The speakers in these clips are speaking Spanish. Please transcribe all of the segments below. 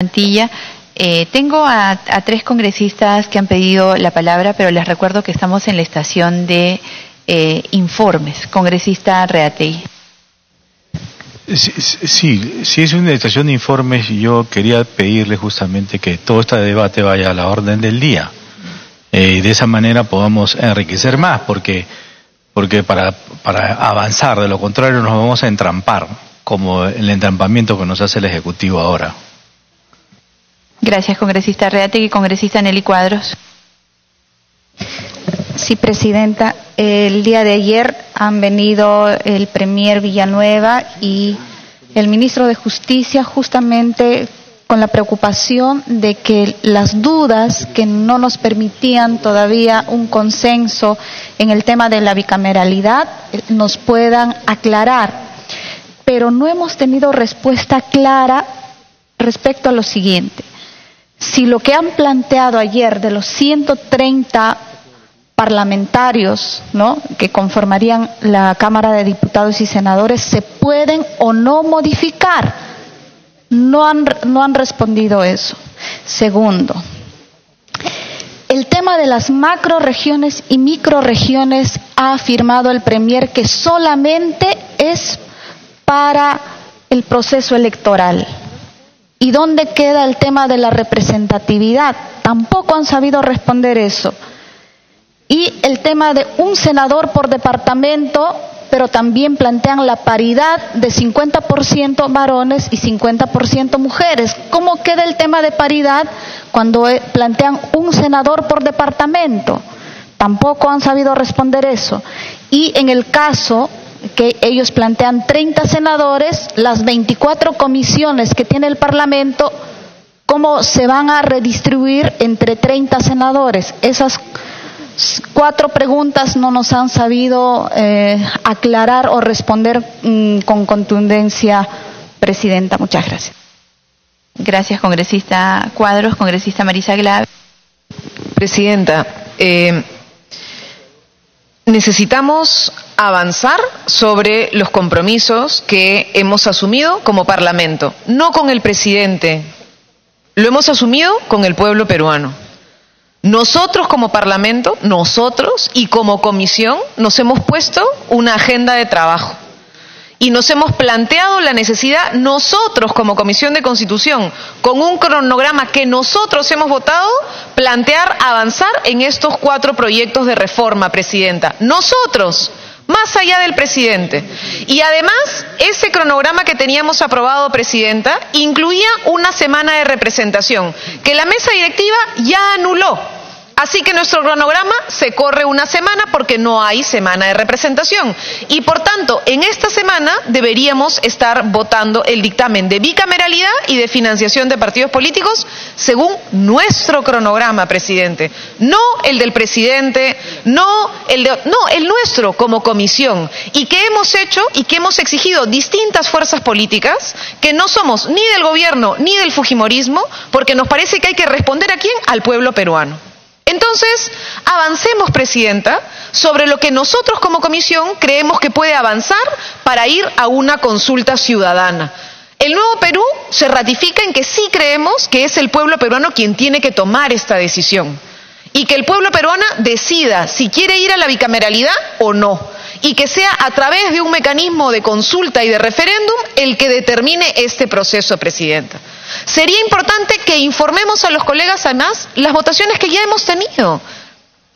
Mantilla. Tengo a tres congresistas que han pedido la palabra, pero les recuerdo que estamos en la estación de informes. Congresista Reategui. Sí, es una estación de informes y yo quería pedirle justamente que todo este debate vaya a la orden del día. De esa manera podamos enriquecer más, porque para avanzar, de lo contrario nos vamos a entrampar, como el entrampamiento que nos hace el Ejecutivo ahora. Gracias, congresista Reategui. Congresista Nelly Cuadros. Sí, presidenta. El día de ayer han venido el premier Villanueva y el ministro de Justicia justamente con la preocupación de que las dudas que no nos permitían todavía un consenso en el tema de la bicameralidad nos puedan aclarar. Pero no hemos tenido respuesta clara respecto a lo siguiente. Si lo que han planteado ayer de los 130 parlamentarios, ¿no?, que conformarían la Cámara de Diputados y Senadores, se pueden o no modificar. No han respondido eso. Segundo, el tema de las macroregiones y microregiones ha afirmado el premier que solamente es para el proceso electoral. ¿Y dónde queda el tema de la representatividad? Tampoco han sabido responder eso. Y el tema de un senador por departamento, pero también plantean la paridad de 50% varones y 50% mujeres. ¿Cómo queda el tema de paridad cuando plantean un senador por departamento? Tampoco han sabido responder eso. Y en el caso que ellos plantean 30 senadores, las 24 comisiones que tiene el Parlamento, ¿cómo se van a redistribuir entre 30 senadores? Esas 4 preguntas no nos han sabido aclarar o responder con contundencia, presidenta. Muchas gracias. Gracias, congresista Cuadros. Congresista Marisa Glave. Presidenta, necesitamos avanzar sobre los compromisos que hemos asumido como Parlamento, no con el presidente, lo hemos asumido con el pueblo peruano. Nosotros como Parlamento, nosotros y como Comisión nos hemos puesto una agenda de trabajo y nos hemos planteado la necesidad nosotros como Comisión de Constitución, con un cronograma que nosotros hemos votado, plantear avanzar en estos 4 proyectos de reforma, presidenta. Nosotros, más allá del presidente. Y además, ese cronograma que teníamos aprobado, presidenta, incluía una semana de representación, que la mesa directiva ya anuló. Así que nuestro cronograma se corre una semana porque no hay semana de representación. Y por tanto, en esta semana deberíamos estar votando el dictamen de bicameralidad y de financiación de partidos políticos según nuestro cronograma, presidente. No el del presidente, no el nuestro como comisión. Y que hemos hecho y que hemos exigido distintas fuerzas políticas que no somos ni del gobierno ni del fujimorismo, porque nos parece que hay que responder ¿a quién? Al pueblo peruano. Entonces, avancemos, presidenta, sobre lo que nosotros como comisión creemos que puede avanzar para ir a una consulta ciudadana. El Nuevo Perú se ratifica en que sí creemos que es el pueblo peruano quien tiene que tomar esta decisión y que el pueblo peruano decida si quiere ir a la bicameralidad o no, y que sea a través de un mecanismo de consulta y de referéndum el que determine este proceso, presidenta. Sería importante que informemos a los colegas además las votaciones que ya hemos tenido.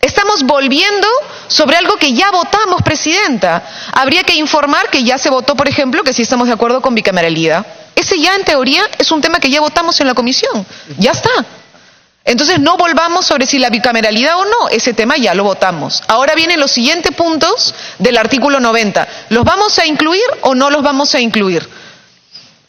Estamos volviendo sobre algo que ya votamos, presidenta. Habría que informar que ya se votó, por ejemplo, que sí estamos de acuerdo con bicameralidad. Ese ya, en teoría, es un tema que ya votamos en la comisión. Ya está. Entonces no volvamos sobre si la bicameralidad o no, ese tema ya lo votamos. Ahora vienen los siguientes puntos del artículo 90. ¿Los vamos a incluir o no los vamos a incluir?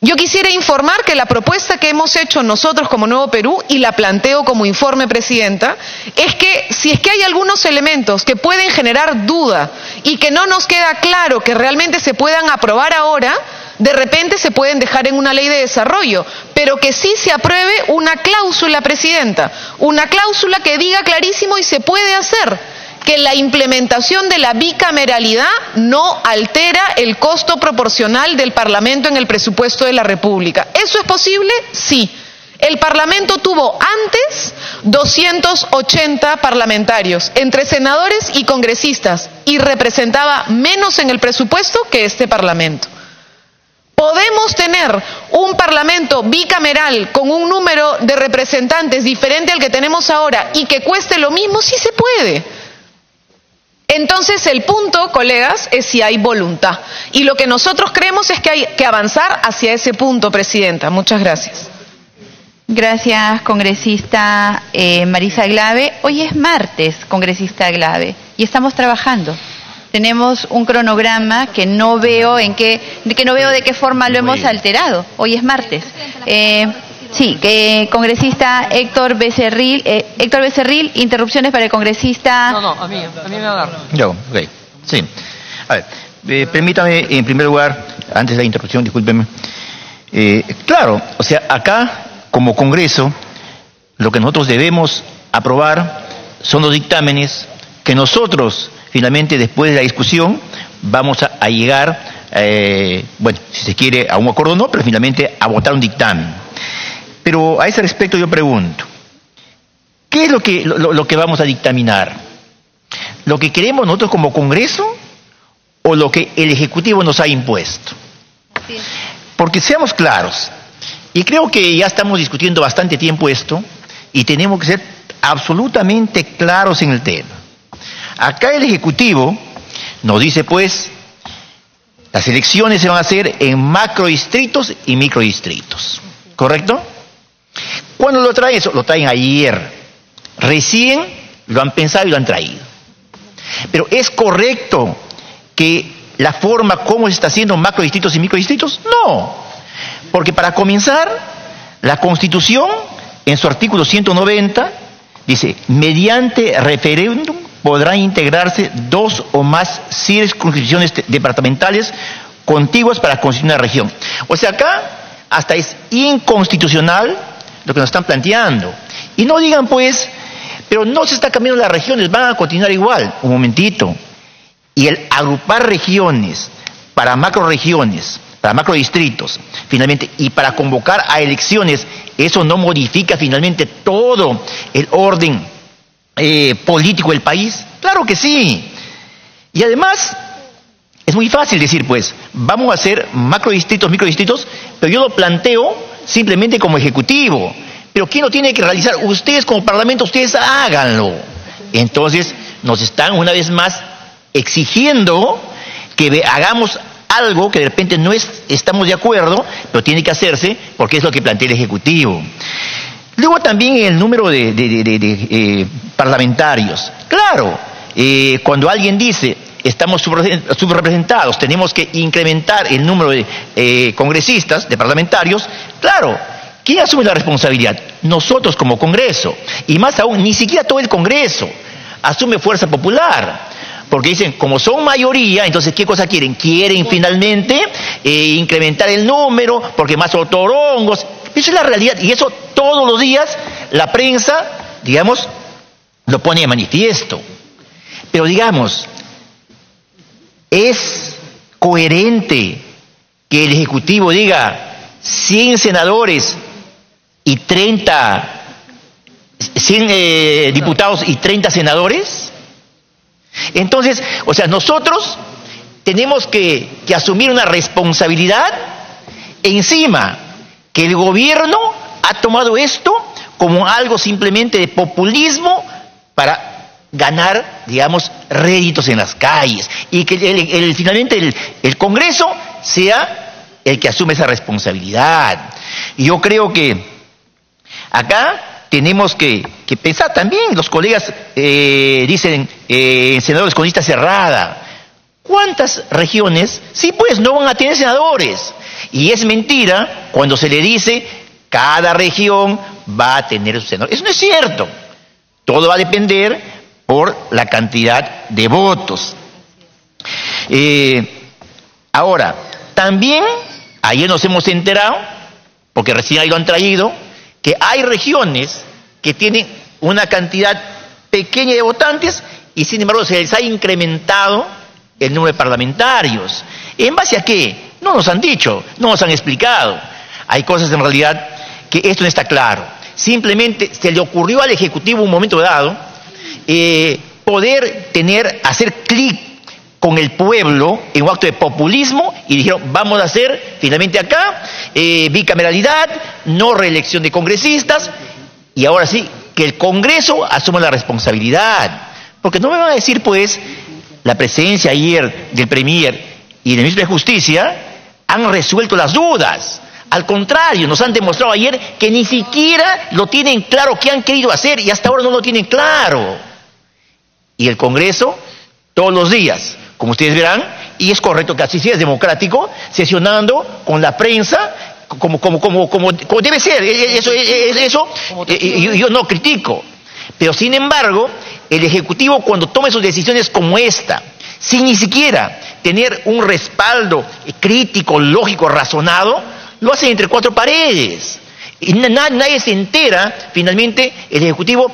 Yo quisiera informar que la propuesta que hemos hecho nosotros como Nuevo Perú, y la planteo como informe, presidenta, es que si es que hay algunos elementos que pueden generar duda y que no nos queda claro que realmente se puedan aprobar ahora, de repente se pueden dejar en una ley de desarrollo, pero que sí se apruebe una cláusula, presidenta, una cláusula que diga clarísimo y se puede hacer, que la implementación de la bicameralidad no altera el costo proporcional del Parlamento en el presupuesto de la República. ¿Eso es posible? Sí. El Parlamento tuvo antes 280 parlamentarios, entre senadores y congresistas, y representaba menos en el presupuesto que este Parlamento. ¿Podemos tener un Parlamento bicameral con un número de representantes diferente al que tenemos ahora y que cueste lo mismo? Sí se puede. Entonces el punto, colegas, es si hay voluntad. Y lo que nosotros creemos es que hay que avanzar hacia ese punto, Presidenta. Muchas gracias. Gracias, congresista Marisa Glave. Hoy es martes, congresista Glave, y estamos trabajando. Tenemos un cronograma que no veo de qué forma lo hemos alterado. Hoy es martes. Sí, congresista Héctor Becerril, interrupciones para el congresista. No, a mí me va a dar. Yo, ok. Sí. A ver, permítame, en primer lugar, antes de la interrupción, discúlpeme. Claro, o sea, acá, como Congreso, lo que nosotros debemos aprobar son los dictámenes que nosotros, finalmente, después de la discusión, vamos a llegar, bueno, si se quiere, a un acuerdo o no, pero finalmente a votar un dictamen. Pero a ese respecto yo pregunto, ¿qué es lo que vamos a dictaminar? ¿Lo que queremos nosotros como Congreso o lo que el Ejecutivo nos ha impuesto? Sí. Porque seamos claros, y creo que ya estamos discutiendo bastante tiempo esto, y tenemos que ser absolutamente claros en el tema. Acá el Ejecutivo nos dice, pues, las elecciones se van a hacer en macrodistritos y microdistritos, ¿correcto? ¿Cuándo lo traen eso? Lo traen ayer. Recién lo han pensado y lo han traído. Pero ¿es correcto que la forma como se está haciendo macrodistritos y microdistritos? No. Porque para comenzar, la Constitución, en su artículo 190, dice, mediante referéndum podrán integrarse 2 o más circunscripciones departamentales contiguas para constituir una región. O sea, acá hasta es inconstitucional lo que nos están planteando. Y no digan, pues, pero no se está cambiando las regiones, van a continuar igual. Un momentito. Y el agrupar regiones para macroregiones, para macrodistritos, finalmente, y para convocar a elecciones, eso no modifica finalmente todo el orden político del país. Claro que sí. Y además, es muy fácil decir, pues, vamos a hacer macrodistritos, microdistritos, pero yo lo planteo simplemente como ejecutivo. Pero ¿quién lo tiene que realizar? Ustedes como Parlamento, ustedes háganlo. Entonces, nos están una vez más exigiendo que hagamos algo que de repente no estamos de acuerdo, pero tiene que hacerse porque es lo que plantea el Ejecutivo. Luego también el número de parlamentarios. Claro, cuando alguien dice, estamos subrepresentados, tenemos que incrementar el número de congresistas, de parlamentarios, claro, ¿quién asume la responsabilidad? Nosotros como Congreso, y más aún, ni siquiera todo el Congreso, asume Fuerza Popular, porque dicen, como son mayoría, entonces ¿qué cosa quieren? Quieren finalmente incrementar el número, porque más otorongos, eso es la realidad, y eso todos los días la prensa, digamos, lo pone de manifiesto. Pero digamos, ¿es coherente que el Ejecutivo diga 100 senadores y 100 diputados y 30 senadores? Entonces, o sea, nosotros tenemos que asumir una responsabilidad encima que el gobierno ha tomado esto como algo simplemente de populismo para ganar, digamos, réditos en las calles, y que finalmente el Congreso sea el que asume esa responsabilidad. Y yo creo que acá tenemos que pensar también, los colegas dicen, senadores con lista cerrada, ¿cuántas regiones, sí pues, no van a tener senadores? Y es mentira cuando se le dice, cada región va a tener su senador. Eso no es cierto. Todo va a depender por la cantidad de votos. Ahora, también, ayer nos hemos enterado, porque recién ahí lo han traído, que hay regiones que tienen una cantidad pequeña de votantes y sin embargo se les ha incrementado el número de parlamentarios. ¿En base a qué? No nos han dicho, no nos han explicado. Hay cosas en realidad que esto no está claro. Simplemente se le ocurrió al Ejecutivo en un momento dado poder hacer clic con el pueblo en un acto de populismo y dijeron, vamos a hacer finalmente acá bicameralidad, no reelección de congresistas, y ahora sí, que el Congreso asuma la responsabilidad. Porque no me van a decir, pues, la presencia ayer del Premier y del Ministro de Justicia han resuelto las dudas. Al contrario, nos han demostrado ayer que ni siquiera lo tienen claro qué han querido hacer y hasta ahora no lo tienen claro. Y el Congreso, todos los días, como ustedes verán, y es correcto que así sea, es democrático, sesionando con la prensa, como debe ser. Eso yo no critico. Pero sin embargo, el Ejecutivo, cuando toma sus decisiones como esta, sin ni siquiera tener un respaldo crítico, lógico, razonado, lo hacen entre cuatro paredes. Y nadie se entera, finalmente, el Ejecutivo,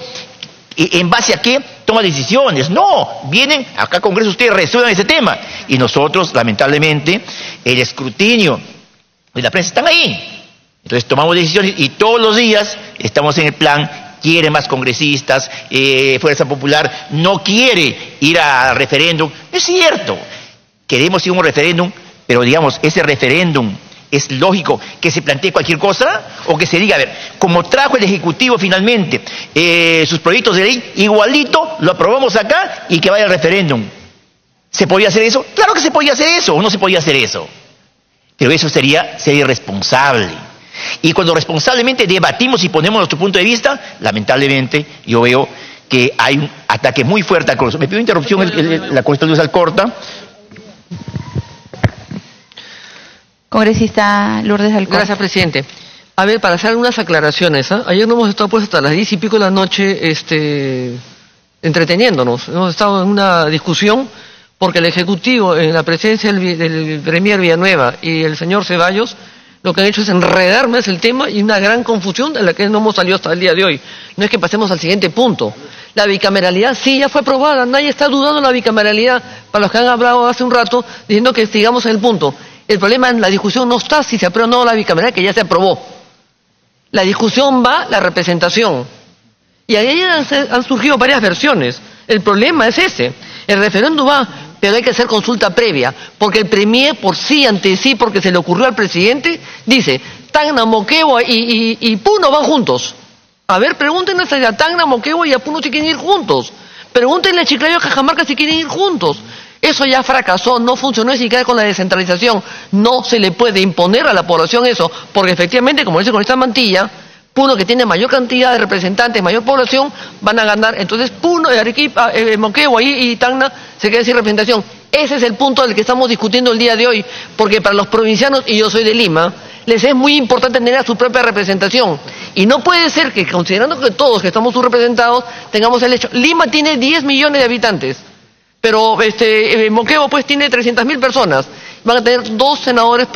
en base a qué toma decisiones. No, vienen acá al Congreso, ustedes resuelvan ese tema. Y nosotros, lamentablemente, el escrutinio de la prensa están ahí. Entonces tomamos decisiones y todos los días estamos en el plan, quiere más congresistas, Fuerza Popular no quiere ir a referéndum. Es cierto, queremos ir a un referéndum, pero digamos, ese referéndum, ¿es lógico que se plantee cualquier cosa? O que se diga, a ver, como trajo el Ejecutivo finalmente sus proyectos de ley, igualito lo aprobamos acá y que vaya al referéndum. ¿Se podía hacer eso? Claro que se podía hacer eso, o no se podía hacer eso. Pero eso sería ser irresponsable. Y cuando responsablemente debatimos y ponemos nuestro punto de vista, lamentablemente yo veo que hay un ataque muy fuerte al Congreso. Me pido interrupción, la congresista Luz Alcorta. Congresista Lourdes Alcorta. Gracias, presidente. A ver, para hacer algunas aclaraciones, Ayer no hemos estado pues hasta las 10 y pico de la noche entreteniéndonos. Hemos estado en una discusión porque el Ejecutivo, en la presencia del Premier Villanueva y el señor Ceballos, lo que han hecho es enredar más el tema y una gran confusión de la que no hemos salido hasta el día de hoy. No es que pasemos al siguiente punto. La bicameralidad sí ya fue aprobada, nadie está dudando de la bicameralidad, para los que han hablado hace un rato diciendo que sigamos en el punto. El problema en la discusión no está si se aprueba o no la bicameralidad, que ya se aprobó. La discusión va la representación. Y ahí han surgido varias versiones. El problema es ese. El referéndum va, pero hay que hacer consulta previa, porque el Premier por sí, ante sí, porque se le ocurrió al presidente, dice, Tacna, Moquegua y Puno van juntos. A ver, pregúntenle a Tacna, Moquegua y a Puno si quieren ir juntos. Pregúntenle a Chiclayo y a Cajamarca si quieren ir juntos. Eso ya fracasó, no funcionó ni siquiera con la descentralización. No se le puede imponer a la población eso, porque efectivamente, como dice con esta Mantilla, Puno, que tiene mayor cantidad de representantes, mayor población, van a ganar. Entonces Puno, Arequipa, Moquegua y Tacna se quedan sin representación. Ese es el punto del que estamos discutiendo el día de hoy, porque para los provincianos, y yo soy de Lima, les es muy importante tener a su propia representación. Y no puede ser que, considerando que todos que estamos subrepresentados, tengamos el hecho. Lima tiene 10 millones de habitantes, pero Moquegua pues tiene 300.000 personas. Van a tener 2 senadores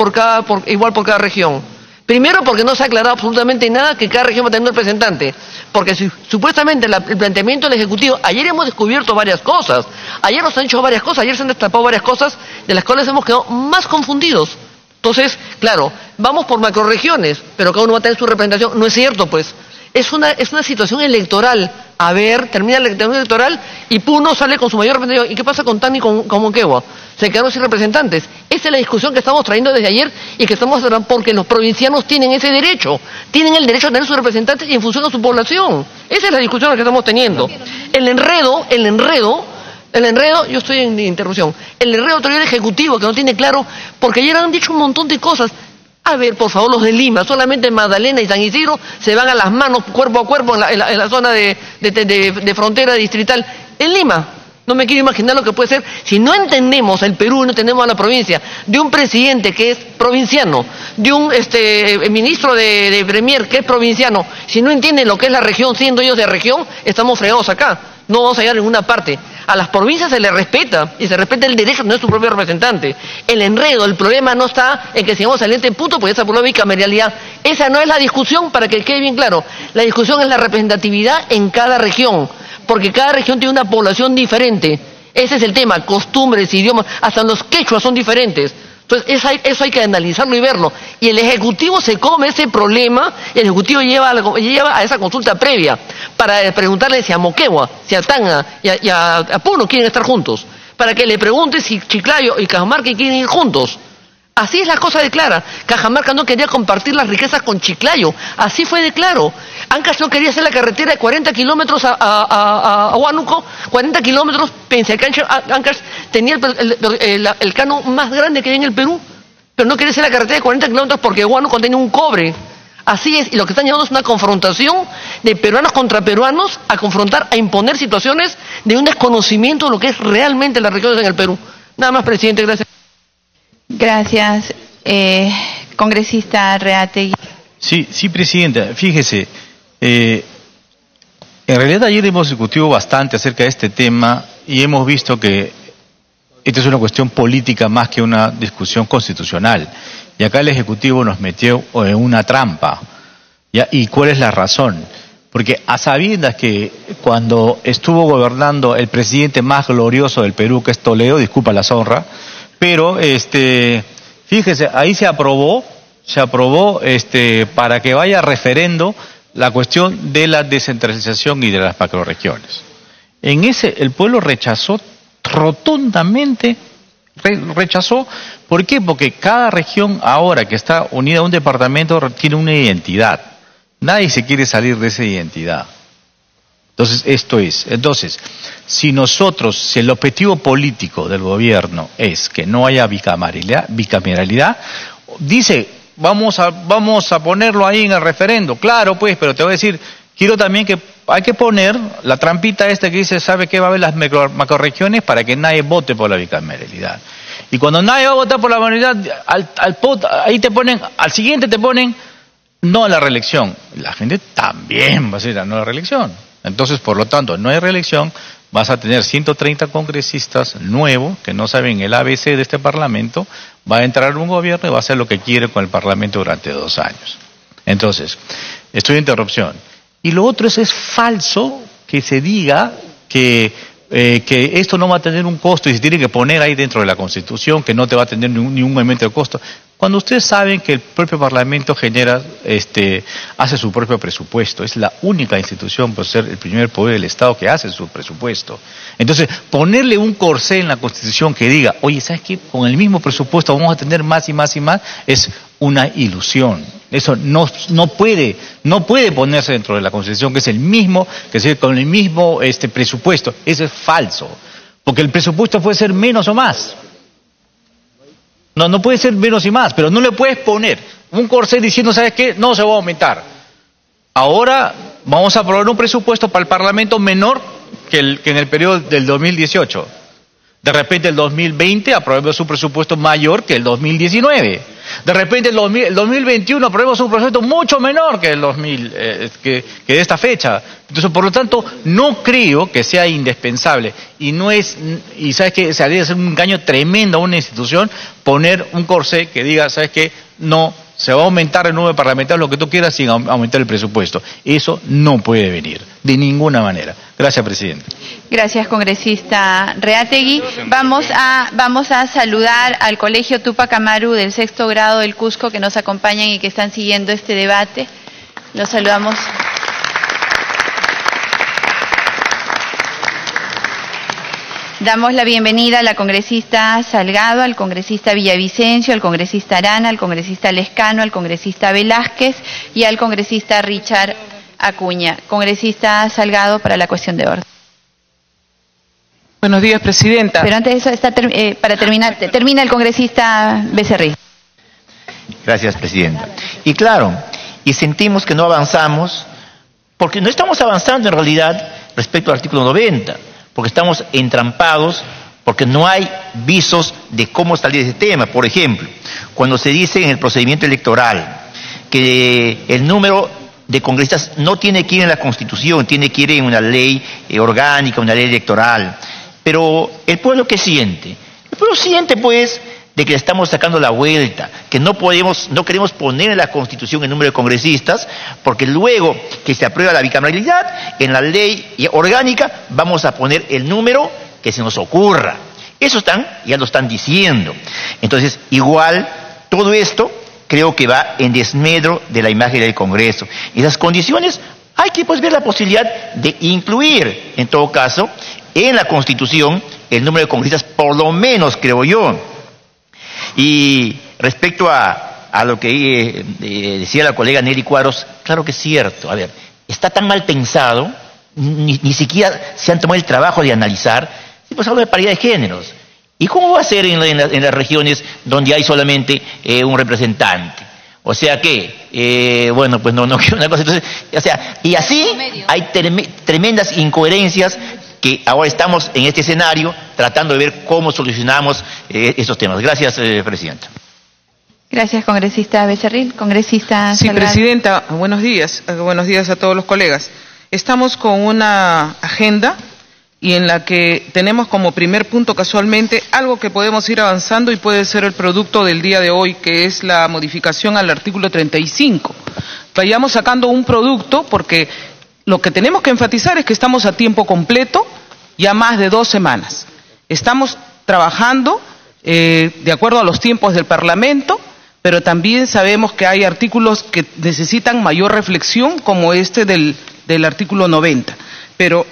igual por cada región. Primero, porque no se ha aclarado absolutamente nada que cada región va a tener un representante. Porque supuestamente el planteamiento del Ejecutivo, ayer hemos descubierto varias cosas. Ayer nos han dicho varias cosas, ayer se han destapado varias cosas de las cuales hemos quedado más confundidos. Entonces, claro, vamos por macroregiones, pero cada uno va a tener su representación. No es cierto, pues. Es una situación electoral. A ver, termina la elección electoral y Puno sale con su mayor representación. ¿Y qué pasa con Tacna y con Moquegua? Se quedaron sin representantes. Esa es la discusión que estamos trayendo desde ayer y que estamos hablando porque los provincianos tienen ese derecho. Tienen el derecho a tener sus representantes y en función de su población. Esa es la discusión que estamos teniendo. El enredo, yo estoy en interrupción. El enredo trae el Ejecutivo que no tiene claro, porque ayer han dicho un montón de cosas. A ver, por favor, los de Lima, solamente Magdalena y San Isidro se van a las manos cuerpo a cuerpo en la zona de frontera distrital. En Lima, no me quiero imaginar lo que puede ser si no entendemos el Perú, no entendemos a la provincia, de un presidente que es provinciano, de un ministro de Premier que es provinciano. Si no entienden lo que es la región, siendo ellos de región, estamos fregados acá. No vamos a llegar a ninguna parte. A las provincias se les respeta, y se respeta el derecho de tener su propio representante. El enredo, el problema no está en que sigamos al siguiente punto, porque esa por la bicameralidad. Esa no es la discusión, para que quede bien claro. La discusión es la representatividad en cada región, porque cada región tiene una población diferente. Ese es el tema, costumbres, idiomas, hasta los quechuas son diferentes. Entonces, eso hay que analizarlo y verlo. Y el Ejecutivo se come ese problema, y el Ejecutivo lleva a esa consulta previa para preguntarle si a Moquegua, si a Tacna y a Puno quieren estar juntos. Para que le pregunte si Chiclayo y Cajamarca quieren ir juntos. Así es la cosa de clara. Cajamarca no quería compartir las riquezas con Chiclayo. Así fue de claro. Ancash no quería hacer la carretera de 40 kilómetros a Huánuco, 40 kilómetros. Pensé que Ancash tenía el canon más grande que hay en el Perú, pero no quería hacer la carretera de 40 kilómetros porque Huánuco tenía un cobre. Así es, y lo que están llevando es una confrontación de peruanos contra peruanos, a confrontar, a imponer situaciones de un desconocimiento de lo que es realmente las regiones en el Perú. Nada más, presidente, gracias. Gracias. Congresista Reategui. Sí, presidenta. Fíjese, en realidad ayer hemos discutido bastante acerca de este tema y hemos visto que esta es una cuestión política más que una discusión constitucional. Y acá el Ejecutivo nos metió en una trampa. ¿Ya? ¿Y cuál es la razón? Porque a sabiendas que cuando estuvo gobernando el presidente más glorioso del Perú, que es Toledo, disculpa la honra, pero fíjese, ahí se aprobó para que vaya a referendo la cuestión de la descentralización y de las macrorregiones. En ese el pueblo rechazó rotundamente, rechazó. ¿Por qué? Porque cada región ahora que está unida a un departamento tiene una identidad. Nadie se quiere salir de esa identidad. Entonces, si el objetivo político del gobierno es que no haya bicameralidad, dice, vamos a ponerlo ahí en el referendo. Claro, pues, pero te voy a decir, quiero también que hay que poner la trampita esta que dice, ¿sabe qué? Va a haber las macrorregiones para que nadie vote por la bicameralidad. Y cuando nadie va a votar por la bicameralidad, ahí te ponen, al siguiente te ponen no a la reelección. La gente también va a decir no a la reelección. Entonces, por lo tanto, no hay reelección, vas a tener 130 congresistas nuevos que no saben el ABC de este Parlamento, va a entrar un gobierno y va a hacer lo que quiere con el Parlamento durante 2 años. Entonces, estoy en interrupción. Y lo otro es falso que se diga que esto no va a tener un costo y se tiene que poner ahí dentro de la Constitución, que no te va a tener ningún elemento de costo. Cuando ustedes saben que el propio Parlamento hace su propio presupuesto, es la única institución por ser el primer poder del Estado que hace su presupuesto. Entonces, ponerle un corsé en la Constitución que diga, oye, ¿sabes qué? Con el mismo presupuesto vamos a tener más y más y más, es una ilusión. Eso no puede ponerse dentro de la Constitución, que es el mismo, con el mismo presupuesto. Eso es falso, porque el presupuesto puede ser menos o más. No puede ser menos y más, pero no le puedes poner un corsé diciendo, ¿sabes qué? No se va a aumentar. Ahora vamos a aprobar un presupuesto para el Parlamento menor que en el periodo del 2018. De repente el 2020 aprobemos un presupuesto mayor que el 2019. De repente el 2021 aprobemos un presupuesto mucho menor que el que de esta fecha. Entonces, por lo tanto, no creo que sea indispensable y sabes que sería ser un engaño tremendo a una institución poner un corsé que diga, ¿sabes qué? No se va a aumentar el número de parlamentarios, lo que tú quieras, sin aumentar el presupuesto. Eso no puede venir, de ninguna manera. Gracias, presidente. Gracias, congresista Reategui. Vamos a saludar al Colegio Tupac Amaru del 6º grado del Cusco que nos acompañan y que están siguiendo este debate. Los saludamos. Damos la bienvenida a la congresista Salgado, al congresista Villavicencio, al congresista Arana, al congresista Lescano, al congresista Velázquez y al congresista Richard Acuña. Congresista Salgado, para la cuestión de orden. Buenos días, presidenta. Pero antes de eso, para terminar, termina el congresista Becerril. Gracias, presidenta. Y claro, y sentimos que no avanzamos, porque no estamos avanzando en realidad respecto al artículo 90. Porque estamos entrampados, porque no hay visos de cómo salir de ese tema. Por ejemplo, cuando se dice en el procedimiento electoral que el número de congresistas no tiene que ir en la Constitución, tiene que ir en una ley orgánica, una ley electoral. Pero ¿el pueblo qué siente? El pueblo siente, pues, de que le estamos sacando la vuelta, que no queremos poner en la Constitución el número de congresistas, porque luego que se aprueba la bicameralidad, en la ley orgánica vamos a poner el número que se nos ocurra. Eso ya lo están diciendo. Entonces, igual, todo esto creo que va en desmedro de la imagen del Congreso. Y esas condiciones hay que pues ver la posibilidad de incluir, en todo caso, en la Constitución el número de congresistas, por lo menos, creo yo. Y respecto a lo que decía la colega Nelly Cuadros, claro que es cierto. A ver, está tan mal pensado, ni siquiera se han tomado el trabajo de analizar, pues hablo de paridad de géneros. ¿Y cómo va a ser en las regiones donde hay solamente un representante? O sea que, bueno, pues no quiero una cosa. Entonces, o sea, y así hay tremendas incoherencias que ahora estamos en este escenario tratando de ver cómo solucionamos estos temas. Gracias, Presidenta. Gracias, congresista Becerril. Congresista Sí, Salgado. Presidenta, buenos días. Buenos días a todos los colegas. Estamos con una agenda y en la que tenemos como primer punto casualmente algo que podemos ir avanzando y puede ser el producto del día de hoy, que es la modificación al artículo 35. Vayamos sacando un producto porque lo que tenemos que enfatizar es que estamos a tiempo completo, ya más de 2 semanas. Estamos trabajando de acuerdo a los tiempos del Parlamento, pero también sabemos que hay artículos que necesitan mayor reflexión, como este del artículo 90. Pero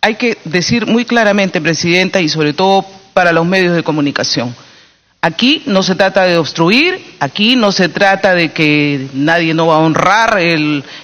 hay que decir muy claramente, Presidenta, y sobre todo para los medios de comunicación, aquí no se trata de obstruir, aquí no se trata de que nadie no va a honrar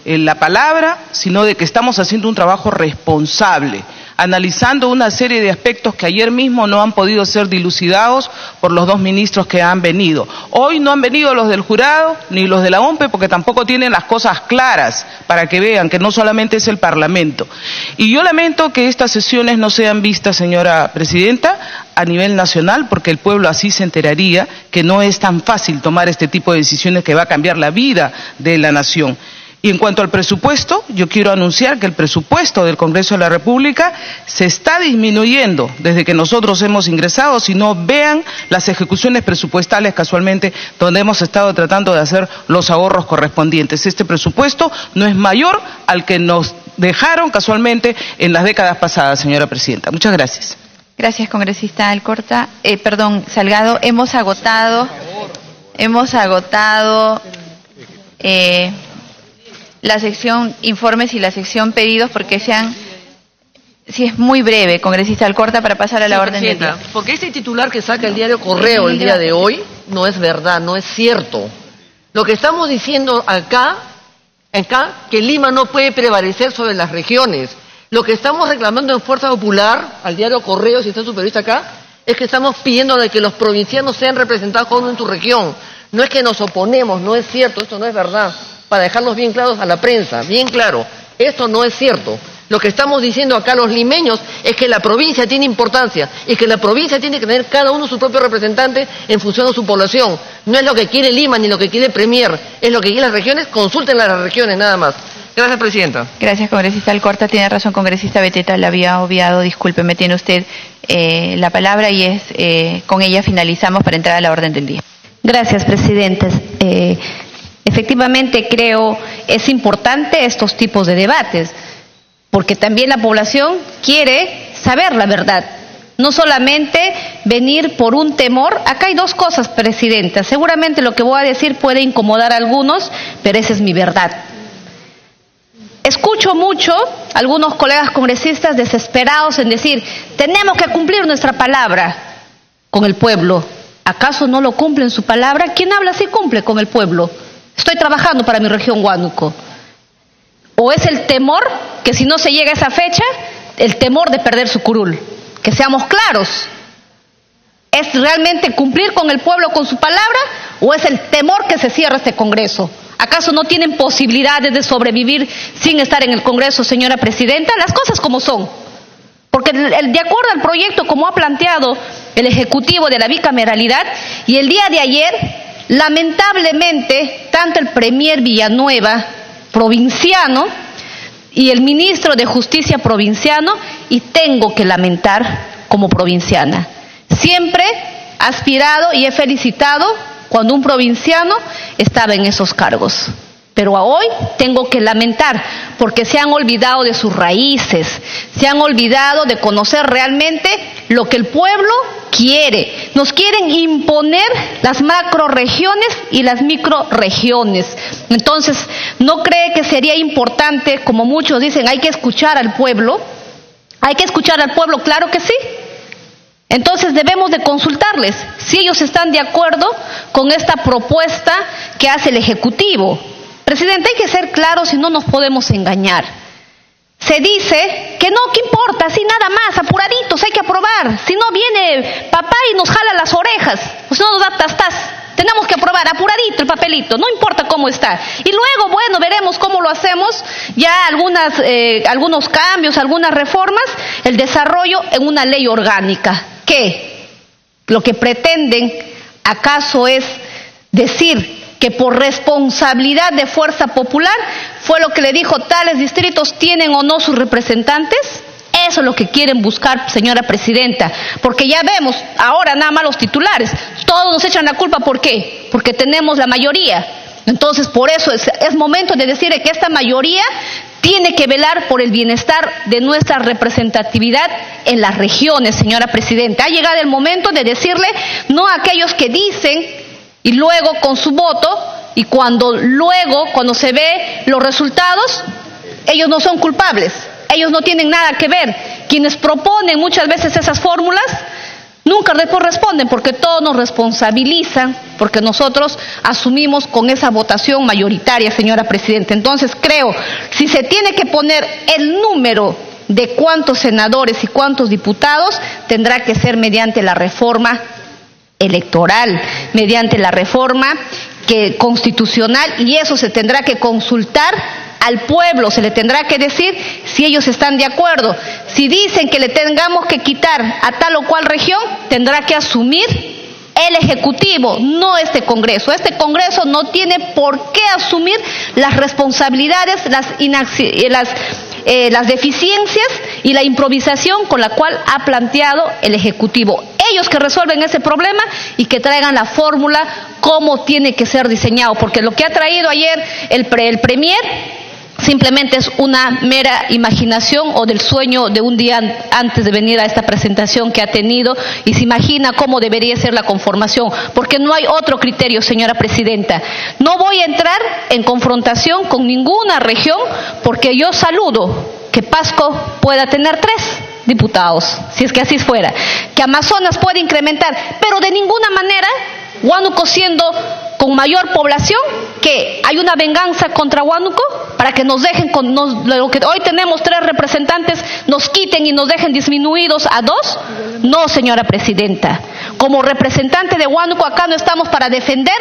la palabra, sino de que estamos haciendo un trabajo responsable, analizando una serie de aspectos que ayer mismo no han podido ser dilucidados por los 2 ministros que han venido. Hoy no han venido los del jurado ni los de la OMPE porque tampoco tienen las cosas claras para que vean que no solamente es el Parlamento. Y yo lamento que estas sesiones no sean vistas, señora Presidenta, a nivel nacional, porque el pueblo así se enteraría que no es tan fácil tomar este tipo de decisiones que va a cambiar la vida de la nación. Y en cuanto al presupuesto, yo quiero anunciar que el presupuesto del Congreso de la República se está disminuyendo desde que nosotros hemos ingresado. Si no, vean las ejecuciones presupuestales casualmente donde hemos estado tratando de hacer los ahorros correspondientes. Este presupuesto no es mayor al que nos dejaron casualmente en las décadas pasadas, señora Presidenta. Muchas gracias. Gracias, congresista Alcorta. Salgado, hemos agotado la sección informes y la sección pedidos porque si es muy breve, congresista Alcorta, para pasar a la orden del día. Porque ese titular que saca el diario Correo el día de hoy no es verdad, no es cierto. Lo que estamos diciendo acá que Lima no puede prevalecer sobre las regiones. Lo que estamos reclamando en Fuerza Popular, al diario Correo, si está el supervisor acá, es que estamos pidiendo de que los provincianos sean representados cada uno en su región. No es que nos oponemos, no es cierto, esto no es verdad. Para dejarlos bien claros a la prensa, bien claro, esto no es cierto. Lo que estamos diciendo acá los limeños es que la provincia tiene importancia y que la provincia tiene que tener cada uno su propio representante en función de su población. No es lo que quiere Lima ni lo que quiere el Premier, es lo que quieren las regiones, consulten a las regiones nada más. Gracias, Presidenta. Gracias, congresista Alcorta. Tiene razón, congresista Beteta, la había obviado. Discúlpeme, tiene usted la palabra y con ella finalizamos para entrar a la orden del día. Gracias, presidentes. Efectivamente creo es importante estos tipos de debates, porque también la población quiere saber la verdad, no solamente venir por un temor. Acá hay 2 cosas, presidenta. Seguramente lo que voy a decir puede incomodar a algunos, pero esa es mi verdad. Escucho mucho a algunos colegas congresistas desesperados en decir, tenemos que cumplir nuestra palabra con el pueblo. ¿Acaso no lo cumplen su palabra? ¿Quién habla así cumple con el pueblo? Estoy trabajando para mi región Huánuco. ¿O es el temor que si no se llega a esa fecha, el temor de perder su curul? Que seamos claros. ¿Es realmente cumplir con el pueblo con su palabra o es el temor que se cierre este Congreso? ¿Acaso no tienen posibilidades de sobrevivir sin estar en el Congreso, señora Presidenta? Las cosas como son. Porque de acuerdo al proyecto como ha planteado el Ejecutivo de la bicameralidad, y el día de ayer, lamentablemente, tanto el Premier Villanueva, provinciano, y el ministro de Justicia provinciano, y tengo que lamentar como provinciana. Siempre he aspirado y he felicitado cuando un provinciano estaba en esos cargos. Pero hoy tengo que lamentar porque se han olvidado de sus raíces, se han olvidado de conocer realmente lo que el pueblo quiere. Nos quieren imponer las macroregiones y las microregiones. Entonces, ¿no cree que sería importante, como muchos dicen, hay que escuchar al pueblo? ¿Hay que escuchar al pueblo? Claro que sí. Entonces debemos de consultarles si ellos están de acuerdo con esta propuesta que hace el Ejecutivo. Presidente, hay que ser claros y no nos podemos engañar. Se dice que no, ¿qué importa? Así nada más, apuraditos, hay que aprobar. Si no viene papá y nos jala las orejas, pues no nos da tastas. Tenemos que aprobar apuradito el papelito, no importa cómo está. Y luego, bueno, veremos cómo lo hacemos, ya algunos cambios, algunas reformas, el desarrollo en una ley orgánica. ¿Qué? Lo que pretenden, ¿acaso es decir que por responsabilidad de fuerza popular fue lo que le dijo tales distritos tienen o no sus representantes? Eso es lo que quieren buscar, señora presidenta, porque ya vemos ahora nada más los titulares, todos nos echan la culpa, ¿por qué? Porque tenemos la mayoría. Entonces, por eso es momento de decirle que esta mayoría tiene que velar por el bienestar de nuestra representatividad en las regiones, señora presidenta. Ha llegado el momento de decirle no a aquellos que dicen y luego con su voto, y cuando se ve los resultados, ellos no son culpables, ellos no tienen nada que ver. Quienes proponen muchas veces esas fórmulas nunca después responden, porque todos nos responsabilizan, porque nosotros asumimos con esa votación mayoritaria, señora presidenta. Entonces creo, si se tiene que poner el número de cuántos senadores y cuántos diputados, tendrá que ser mediante la reforma electoral, mediante la reforma constitucional, y eso se tendrá que consultar al pueblo, se le tendrá que decir si ellos están de acuerdo. Si dicen que le tengamos que quitar a tal o cual región, tendrá que asumir el Ejecutivo, no este Congreso. Este Congreso no tiene por qué asumir las responsabilidades, las deficiencias y la improvisación con la cual ha planteado el Ejecutivo. Ellos que resuelven ese problema y que traigan la fórmula cómo tiene que ser diseñado, porque lo que ha traído ayer el Premier simplemente es una mera imaginación o del sueño de un día antes de venir a esta presentación que ha tenido, y se imagina cómo debería ser la conformación, porque no hay otro criterio, señora presidenta. No voy a entrar en confrontación con ninguna región, porque yo saludo que Pasco pueda tener 3 diputados, si es que así fuera, que Amazonas puede incrementar, pero de ninguna manera Huánuco, siendo con mayor población, que hay una venganza contra Huánuco para que nos dejen lo que hoy tenemos 3 representantes, nos quiten y nos dejen disminuidos a 2. No, señora presidenta. Como representante de Huánuco, acá no estamos para defender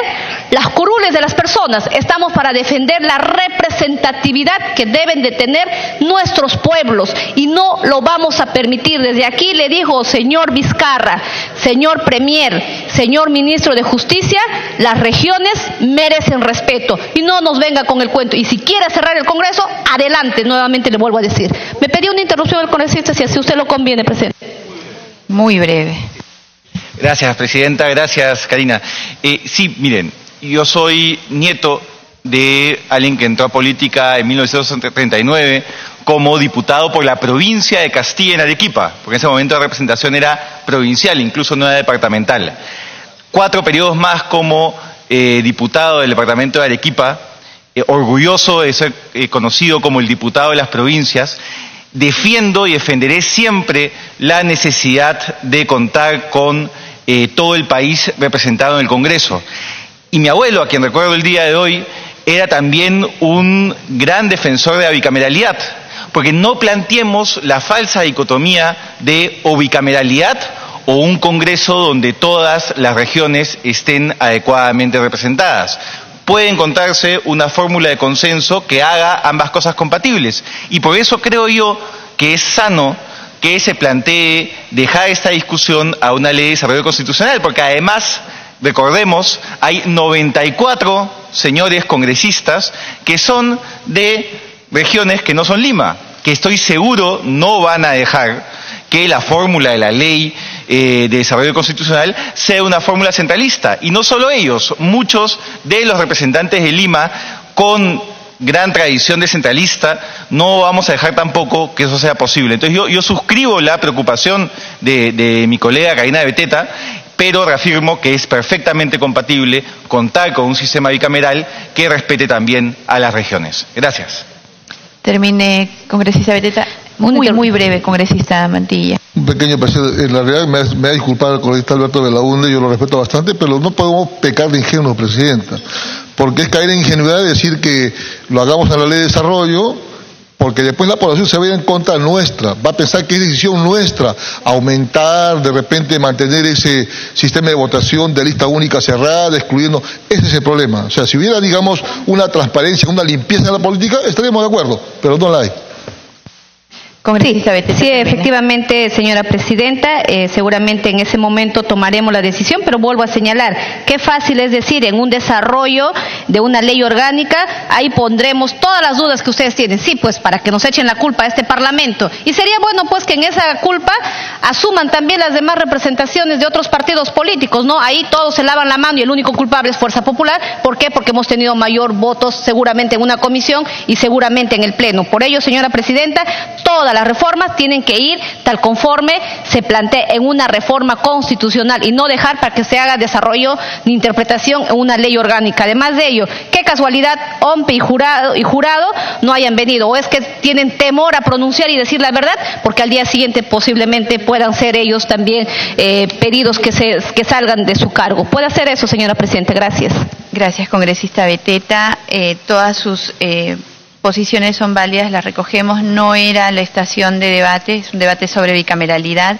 las curules de las personas, estamos para defender la representatividad que deben de tener nuestros pueblos, y no lo vamos a permitir. Desde aquí le digo, señor Vizcarra, señor Premier, señor Ministro de Justicia, las regiones merecen respeto, y no nos venga con el cuento. Y si quiere cerrar el Congreso, adelante, nuevamente le vuelvo a decir. Me pedí una interrupción del congresista, si así usted lo conviene, presidente. Muy breve. Gracias, presidenta. Gracias, Karina. Sí, miren, yo soy nieto de alguien que entró a política en 1939 como diputado por la provincia de Castilla en Arequipa, porque en ese momento la representación era provincial, incluso no era departamental. 4 periodos más como diputado del departamento de Arequipa, orgulloso de ser conocido como el diputado de las provincias. Defiendo y defenderé siempre la necesidad de contar con todo el país representado en el Congreso. Y mi abuelo, a quien recuerdo el día de hoy, era también un gran defensor de la bicameralidad, porque no planteemos la falsa dicotomía de o bicameralidad o un Congreso donde todas las regiones estén adecuadamente representadas. Puede encontrarse una fórmula de consenso que haga ambas cosas compatibles, y por eso creo yo que es sano que se plantee dejar esta discusión a una ley de desarrollo constitucional, porque además, recordemos, hay 94 señores congresistas que son de regiones que no son Lima, que estoy seguro no van a dejar que la fórmula de la ley de desarrollo constitucional sea una fórmula centralista. Y no solo ellos, muchos de los representantes de Lima, con gran tradición descentralista, no vamos a dejar tampoco que eso sea posible. Entonces yo suscribo la preocupación de mi colega Karina Beteta, pero reafirmo que es perfectamente compatible contar con un sistema bicameral que respete también a las regiones. Gracias. Termine, congresista Beteta. Muy breve, congresista Mantilla. Un pequeño presidente, en la realidad me ha disculpado el congresista Alberto Belaunde, yo lo respeto bastante, pero no podemos pecar de ingenuos, presidenta, porque es caer en ingenuidad decir que lo hagamos en la ley de desarrollo, porque después la población se va a ir en contra nuestra, va a pensar que es decisión nuestra aumentar, de repente mantener ese sistema de votación de lista única cerrada, excluyendo, ese es el problema. O sea, si hubiera, digamos, una transparencia, una limpieza en la política, estaríamos de acuerdo, pero no la hay. Sí, efectivamente, señora presidenta, seguramente en ese momento tomaremos la decisión, pero vuelvo a señalar, qué fácil es decir, en un desarrollo de una ley orgánica, ahí pondremos todas las dudas que ustedes tienen, sí, pues para que nos echen la culpa a este Parlamento. Y sería bueno, pues, que en esa culpa asuman también las demás representaciones de otros partidos políticos, ¿no? Ahí todos se lavan la mano y el único culpable es Fuerza Popular. ¿Por qué? Porque hemos tenido mayor votos seguramente en una comisión y seguramente en el Pleno. Por ello, señora presidenta, todas las reformas tienen que ir tal conforme se plantee en una reforma constitucional y no dejar para que se haga desarrollo de interpretación en una ley orgánica. Además de ello, qué casualidad, OMPE y jurado no hayan venido, o es que tienen temor a pronunciar y decir la verdad, porque al día siguiente posiblemente puedan ser ellos también pedidos que salgan de su cargo. ¿Puede hacer eso, señora presidenta? Gracias. Gracias, congresista Beteta. Todas sus posiciones son válidas, las recogemos. No era la estación de debate, es un debate sobre bicameralidad.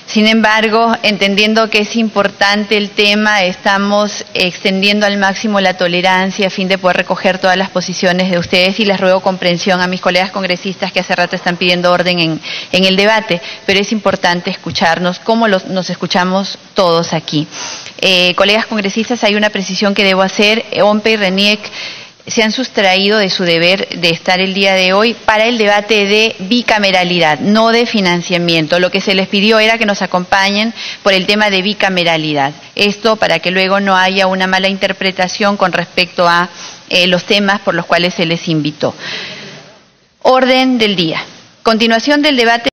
Sin embargo, entendiendo que es importante el tema, estamos extendiendo al máximo la tolerancia a fin de poder recoger todas las posiciones de ustedes, y les ruego comprensión a mis colegas congresistas que hace rato están pidiendo orden en el debate, pero es importante escucharnos como nos escuchamos todos aquí. Colegas congresistas, hay una precisión que debo hacer. OMPE y RENIEC se han sustraído de su deber de estar el día de hoy para el debate de bicameralidad, no de financiamiento. Lo que se les pidió era que nos acompañen por el tema de bicameralidad. Esto para que luego no haya una mala interpretación con respecto a los temas por los cuales se les invitó. Orden del día. Continuación del debate.